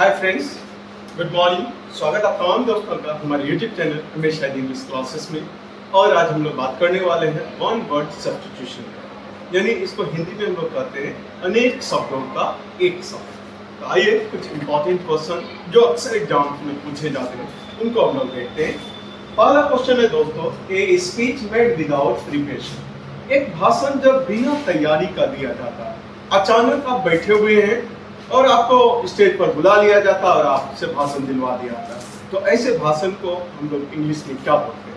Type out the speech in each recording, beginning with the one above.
Hi friends, good morning. स्वागत आप तमाम दोस्तों का हमारे यूट्यूब चैनल रमेश शादी इंग्लिश क्लासेस में। और आज हम लोग बात करने वाले हैं वन वर्ड सब्स्टिट्यूशन का, यानी इसको हिंदी में हम लोग कहते हैं अनेक शब्दों का एक शब्द। तो आइए कुछ इंपॉर्टेंट क्वेश्चन जो अक्सर एग्जाम में पूछे जाते हैं उनको हम लोग देखते हैं। पहला क्वेश्चन है दोस्तों, a speech made without preparation. एक भाषण जब बिना तैयारी का दिया जाता है, अचानक आप बैठे हुए हैं और आपको स्टेज पर बुला लिया जाता है और आपसे भाषण दिलवा दिया जाता है, तो ऐसे भाषण को हम लोग इंग्लिश में क्या बोलते हैं?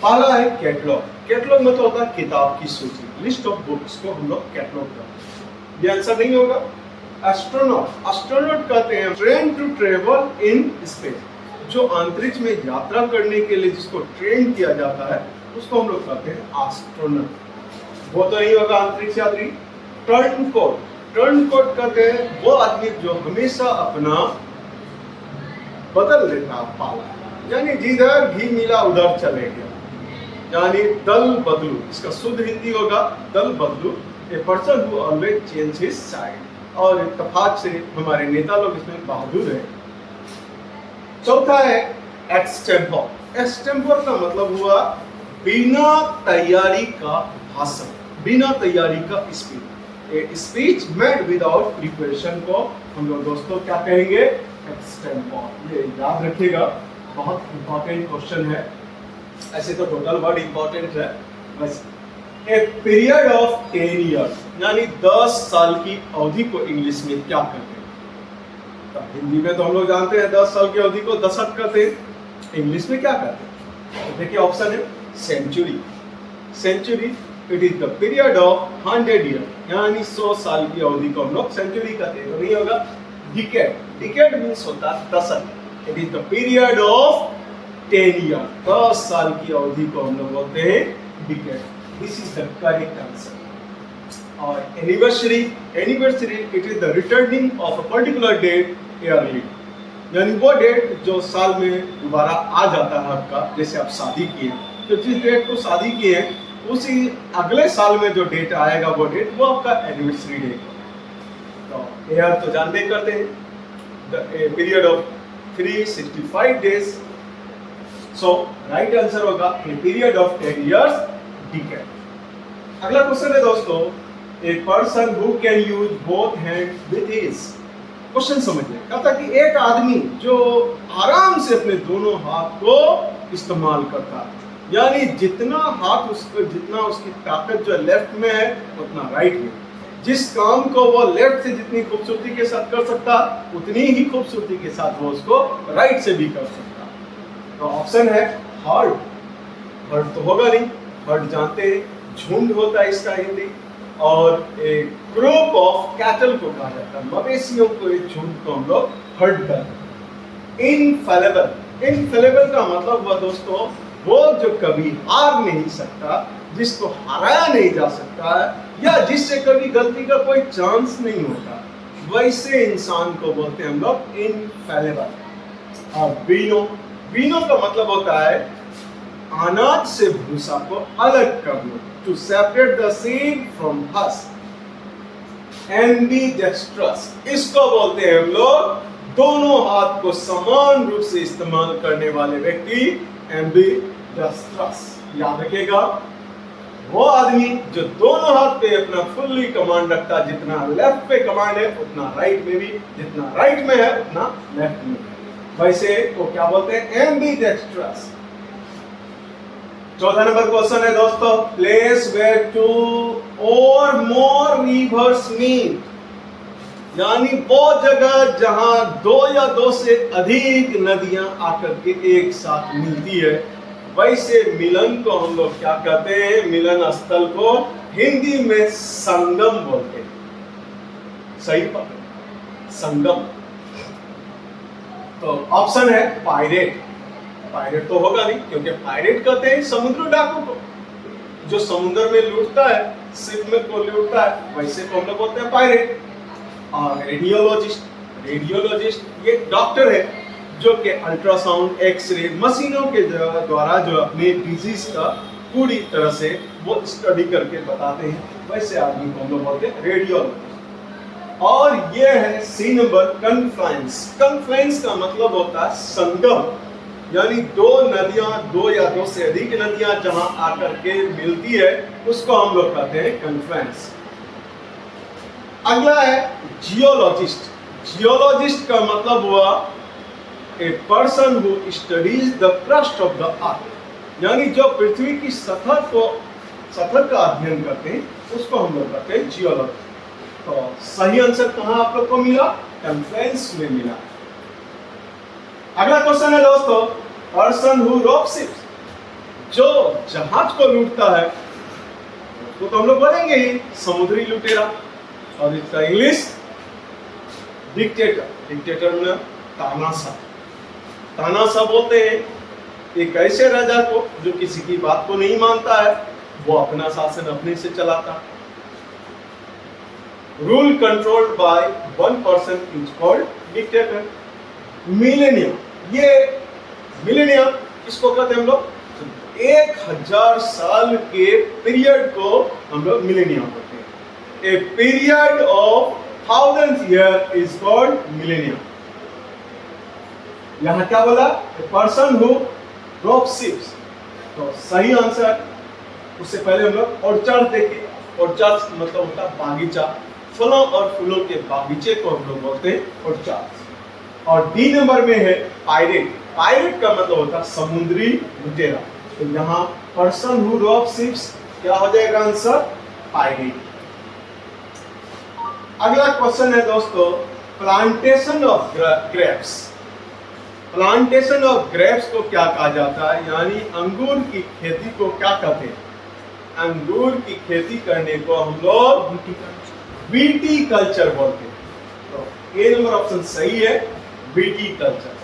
पहला है कैटलॉग। कैटलॉग मतलब होता है किताब की सूची, लिस्ट ऑफ बुक्स को हम लोग कैटलॉग कहते हैं। ये आंसर नहीं होगा। एस्ट्रोनॉट, एस्ट्रोनॉट कहते हैं train to travel in space, जो अंतरिक्ष में यात्रा करने के लिए जिसको ट्रेन किया जाता है उसको हम लोग कहते हैं एस्ट्रोनॉट। वो तो नहीं होगा अंतरिक्ष यात्री। टर्न कोट, टर्न कोट कहते हैं वो आदमी जो हमेशा अपना बदल लेता है पाला, यानी जिधर घी मिला उधर चले गया, यानी दल बदलू। इसका शुद्ध हिंदी होगा दल बदलू, ए person who always change his side. और इत्तेफाक से हमारे नेता लोग इसमें बहादुर है। चौथा है एक्सटेम्पोर। एक्सटेम्पोर का मतलब हुआ बिना तैयारी का भाषण, बिना तैयारी का speech. Speech made without preparation को हम लोग दोस्तों क्या कहेंगे? एक्सटेम्पोर। ये याद रखिएगा, बहुत इंपॉर्टेंट क्वेश्चन है। ऐसे तो टोटल वर्ड इंपॉर्टेंट है बस। ए पीरियड ऑफ 10 इयर्स, यानी 10 साल की अवधि को इंग्लिश में क्या कहते हैं? तो हिंदी में तो हम लोग जानते हैं 10 साल की अवधि को दशक कहते हैं। इंग्लिश में क्या कहते हैं? तो देखिए ऑप्शन है century. Century it is the period of 100 year, यानी 100 साल की अवधि को हम लोग सेंचुरी कहते हैं। तो नहीं होगा डिकेड। डिकेड मीन्स होता है दशक। It is the period of 10 year, 10 साल की अवधि को हम लोग बोलते हैं decade. This is the correct answer. और anniversary, anniversary it is the returning of a particular date yearly, यानी वो डेट जो साल में दोबारा आ जाता है आपका। जैसे आप शादी किए तो जिस डेट को शादी किए हैं उसी अगले साल में जो डेट आएगा वो डेट वो आपका एनिवर्सरी डेट। तो ईयर तो जानते करते हैं, the period of 365 days. So right answer होगा a period of 10 years decade. अगला क्वेश्चन है दोस्तों, a person who can use both hand with ease. Question समझिए, कहता कि एक आदमी जो आराम से अपने दोनों हाथ को इस्तेमाल करता है, यानी जितना हाथ उसको, जितना उसकी ताकत जो लेफ्ट में है उतना राइट में। जिस काम को वो लेफ्ट से जितनी खूबसूरती के साथ कर सकता उतनी ही खूबसूरती के साथ वो उसको राइट से भी कर सकता। तो ऑप्शन है हर्ड। हर्ड तो होगा नहीं, हर्ड जानते हैं झुंड होता है इसका हिंदी। और एक ग्रुप ऑफ कैटल को कहा जाता है, मवेशियों को, एक झुंड को हम लोग हर्ड कहते हैं। इनफेलेबल, इनफेलेबल का मतलब हुआ दोस्तों वो जो कभी हार नहीं सकता, जिसको हराया नहीं जा सकता है, या जिससे कभी गलती का कोई चांस नहीं होता, वैसे इंसान को बोलते हैं हम लोग इनफेलेबल। और बीनो, बीनो का मतलब होता है अनाज से भूसा को अलग कर लो, to separate the seed from husk. Ambidextrous, इसको बोलते हैं हम लोग दोनों हाथ को समान रूप से इस्तेमाल करने वाले व्यक्ति, एम्बीडेक्स्ट्रस। याद रखिएगा, वो आदमी जो दोनों हाथ पे अपना फुल्ली कमांड रखता, जितना लेफ्ट पे कमांड है उतना राइट में भी, जितना राइट में है उतना लेफ्ट में, वैसे वो क्या बोलते हैं? एम्बीडेक्स्ट्रस। चौथा नंबर क्वेश्चन है दोस्तों, प्लेस वेयर टू और मोर रिवर्स मीट, यानी वो जगह जहां दो या दो से अधिक नदियां आकर के एक साथ मिलती है, वैसे मिलन को हम लोग क्या कहते हैं? मिलन स्थल को हिंदी में संगम बोलते हैं। सही पकड़, संगम। तो ऑप्शन है पायरेट। पायरेट तो होगा नहीं, क्योंकि पायरेट कहते हैं समुद्र डाकू को, जो समुद्र में लूटता है, शिप में को लूटता है, वैसे को हम लोग बोलते हैं पायरेट। और रेडियोलॉजिस्ट, रेडियोलॉजिस्ट ये डॉक्टर है जो कि अल्ट्रासाउंड, एक्सरे मशीनों के द्वारा जो अपने डिजीज का पूरी तरह से वो स्टडी करके बताते हैं, वैसे आदमी को हम लोग बोलते हैं रेडियोलॉजिस्ट। और ये है सी नंबर, कन्फ्लुएंस। कन्फ्लुएंस का मतलब होता है संगम, यानी दो नदियां, दो या दो से अधिक नदियां जहां आकर के मिलती है उसको हम लोग कहते हैं कन्फ्लुएंस। अगला है जियोलॉजिस्ट। जियोलॉजिस्ट का मतलब हुआ ए person who studies the crust of the earth, यानी जो पृथ्वी की सतह का अध्ययन करते हैं उसको हम लोग कहते हैं जियोलॉजी। तो सही आंसर कहां आप लोग को मिला? कन्फ्लुएंस में मिला। अगला क्वेश्चन है दोस्तों, पर्सन हु रॉब्स शिप्स, जो जहाज को लूटता है उसको तो हम लोग बोलेंगे ही समुद्री लुटेरा, और इसका इंग्लिश डिक्टेटर। डिक्टेटर में तानाशाह। तानाशाह बोलते हैं एक ऐसे राजा को जो किसी की बात को नहीं मानता है, वो अपना शासन अपने से चलाता। Rule controlled by one person is called dictator. Millennium, ये मिलेनियम किसको कहते हैं हम लोग? 1000 साल के पीरियड को हम लोग मिलेनियम कहते हैं। ए period of 1000 year is called millennium. यहां क्या बोला? ए पर्सन हु रॉब्स शिप्स। तो सही आंसर, उससे पहले हम लोग ऑर्चर्ड देखे। ऑर्चर्ड मतलब होता है बागीचा, फलों और फूलों के बागीचे को हम लोग बोलते हैं ऑर्चर्ड। और डी नंबर में है पायरेट। पायरेट का मतलब होता है समुद्री लुटेरा। तो यहाँ पर्सन हु रॉब्स शिप्स क्या हो जाएगा आंसर? पायरेट। अगला क्वेश्चन है दोस्तों, plantation of grapes. Plantation of grapes को क्या कहा जाता है, यानी अंगूर की खेती को क्या कहते हैं? अंगूर की खेती करने को हम लोग विटीकल्चर बोलते हैं। तो ए नंबर ऑप्शन सही है, विटीकल्चर।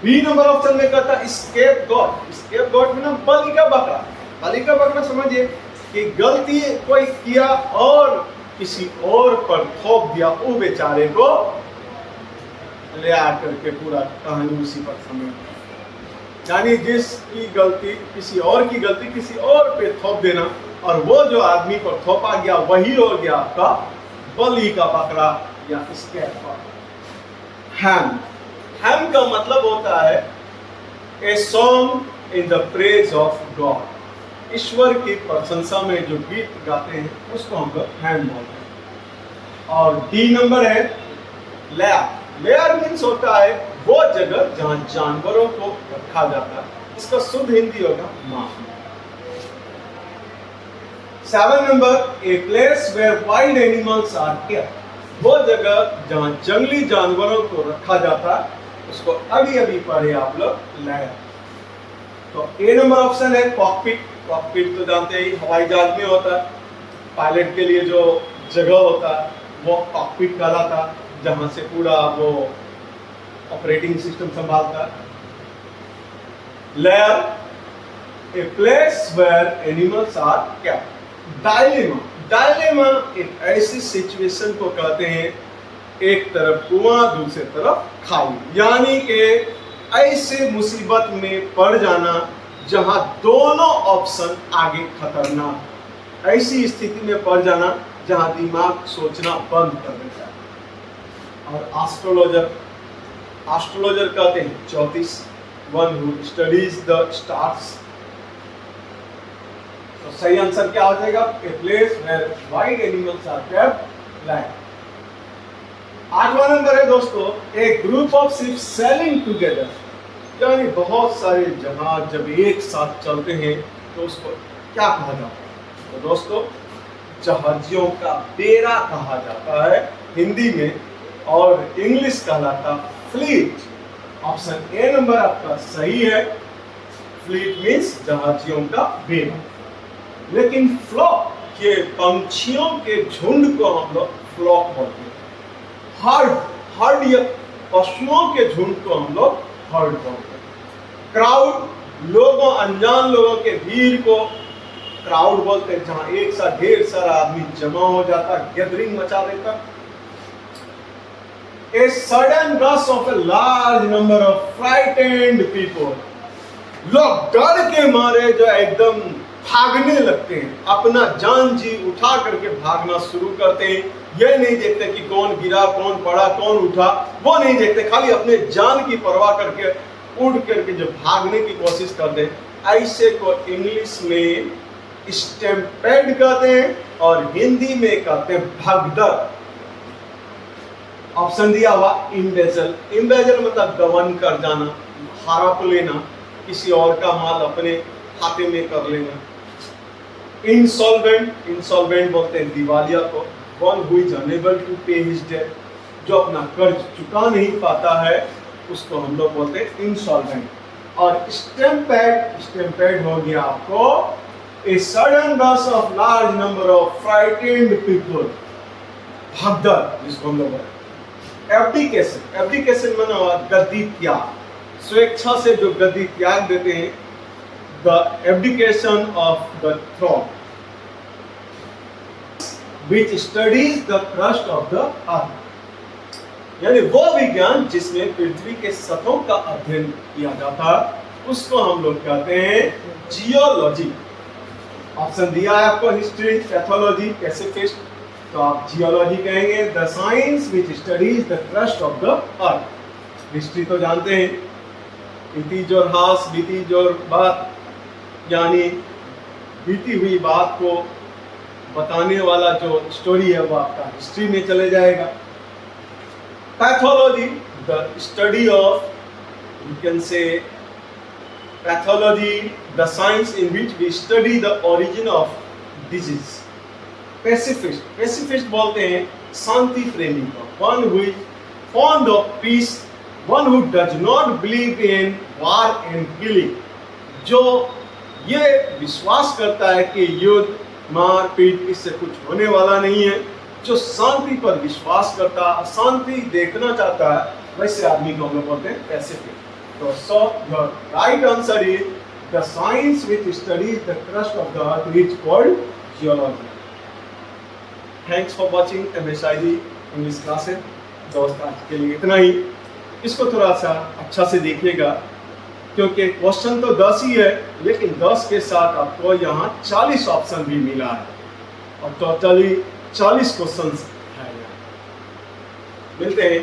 बी नंबर ऑप्शन में कहता है स्केप गॉट। स्केप गॉट में ना बलि का बकरा। बलि का बकरा समझिए कि गलती कोई किया और किसी और पर थोप दिया, वो बेचारे को ले आकर के पूरा कहानी उसी पर समेट, यानी जिसकी गलती किसी और की गलती किसी और पे थोप देना, और वो जो आदमी पर थोपा गया वही हो गया आपका बलि का बकरा या स्केप गॉट। हैम। हैम का मतलब होता है a song in the praise of God. ईश्वर की प्रशंसा में जो गीत गाते हैं उसको हम लोग हैम बोलते हैं। और डी नंबर है लेयर। लेयर मीन्स होता है वो जगह जहां जानवरों को रखा जाता है, इसका शुद्ध हिंदी होगा माफी। 7 number, a place where wild animals are kept. वो जगह जहां जंगली जानवरों को रखा जाता है उसको अभी अभी पढ़े आप लोग लेयर। तो ए नंबर ऑप्शन है कॉकपिट। कॉकपिट तो जानते ही हवाई जहाज में होता है, पायलट के लिए जो जगह होता है वो कॉकपिट कहलाता है, जहां से पूरा वो ऑपरेटिंग सिस्टम संभालता है। Lair, a place where animals are kept. Dilemma. Dilemma एक ऐसी सिचुएशन को कहते हैं, एक तरफ कुआं दूसरी तरफ खाई, यानी कि ऐसे मुसीबत में पड़ जाना जहां दोनों ऑप्शन आगे खतरनाक, ऐसी स्थिति में पड़ जाना जहां दिमाग सोचना बंद कर देता है। और एस्ट्रोलॉजर। एस्ट्रोलॉजर कहते हैं ज्योतिष, one who studies the stars. तो सही आंसर क्या हो जाएगा? A place where wild animals are kept like. 8वां नंबर है दोस्तों, a group of ships sailing together, यानी बहुत सारे जहाज जब एक साथ चलते हैं तो उसको क्या कहा जाता है? तो दोस्तों जहाजियों का बेड़ा कहा जाता है हिंदी में, और इंग्लिश कहलाता फ्लीट। ऑप्शन ए नंबर आपका सही है, फ्लीट मीन्स जहाजियों का बेड़ा। लेकिन फ्लॉक के पंछियों के झुंड को हम लोग फ्लॉक बोलते हैं। हर्ड या पशुओं के झुंड को हम लोग हर्ड बोलते हैं। क्राउड, लोगों, अनजान लोगों के भीड़ को क्राउड बोलते हैं, जहां एक साथ ढेर सारा आदमी जमा हो जाता, गैदरिंग मचा देता। A sudden rush of a large number of frightened people, लोग डर के मारे जो एकदम भागने लगते हैं, अपना जान जी उठा करके भागना शुरू करते हैं, ये नहीं देखते कि कौन गिरा, कौन पड़ा, कौन उठा, वो नहीं देखते, खाली अपने जान की परवाह करके उड़ करके जो भागने की कोशिश करते हैं, ऐसे को इंग्लिश में स्टैम्पेड कहते हैं और हिंदी में कहते हैं भगदड़। ऑप्शन दिया हुआ इम्बेजल। इम्बेजल मतलब गबन कर जाना, हड़प लेना, किसी और का माल अपने खाते में कर लेना। इंसॉल्वेंट, इंसॉल्वेंट बोलते हैं दिवालिया को। One who is unable to pay his debt, जो अपना कर्ज चुका नहीं पाता है उसको हम लोग बोलते हैं इंसॉल्वेंट। और स्टैम्पेड, स्टैम्पेड हो गया आपको a sudden rush of large number of frightened people, भगदड़ जिसको हम लोग बोलते हैं। एब्डिकेशन, एब्डिकेशन माना हुआ गद्दी त्याग, स्वेच्छा से जो गद्दी त्याग देते हैं, the abdication of the throne, which studies the crust of the earth, यानी वो विज्ञान जिसमें पृथ्वी के सतहों का अध्ययन किया जाता उसको हम लोग कहते हैं जियोलॉजी। ऑप्शन दिया है आपको हिस्ट्री, पैथोलॉजी, पैसिफिस्ट, तो आप जियोलॉजी कहेंगे। The science which studies the crust of the earth. History तो जानते हैं, इति जोर हास बीती जोर बात, यानी बीती हुई बात को बताने वाला जो स्टोरी है वो आपका हिस्ट्री में चले जाएगा। Pathology, the study of, you can say pathology, the science in which we study the origin of disease. Pacifist, pacifist बोलते हैं शांति प्रेमी को, one who is fond of peace, one who does not believe in war and killing, जो ये विश्वास करता है कि युद्ध, मार पीट इससे कुछ होने वाला नहीं है, जो शांति पर विश्वास करता है, शांति देखना चाहता है, वैसे आदमी को हम लोग बोलते हैं pacifist. So your right answer is the science which studies the crust of the earth is called geology. Thanks for watching MSID English classes. दोस्त आज के लिए इतना ही। इसको थोड़ा सा अच्छा से देखिएगा क्योंकि क्वेश्चन तो 10 ही है, लेकिन 10 के साथ आपको यहाँ 40 ऑप्शन भी मिला है और टोटली 40 क्वेश्चन है। मिलते हैं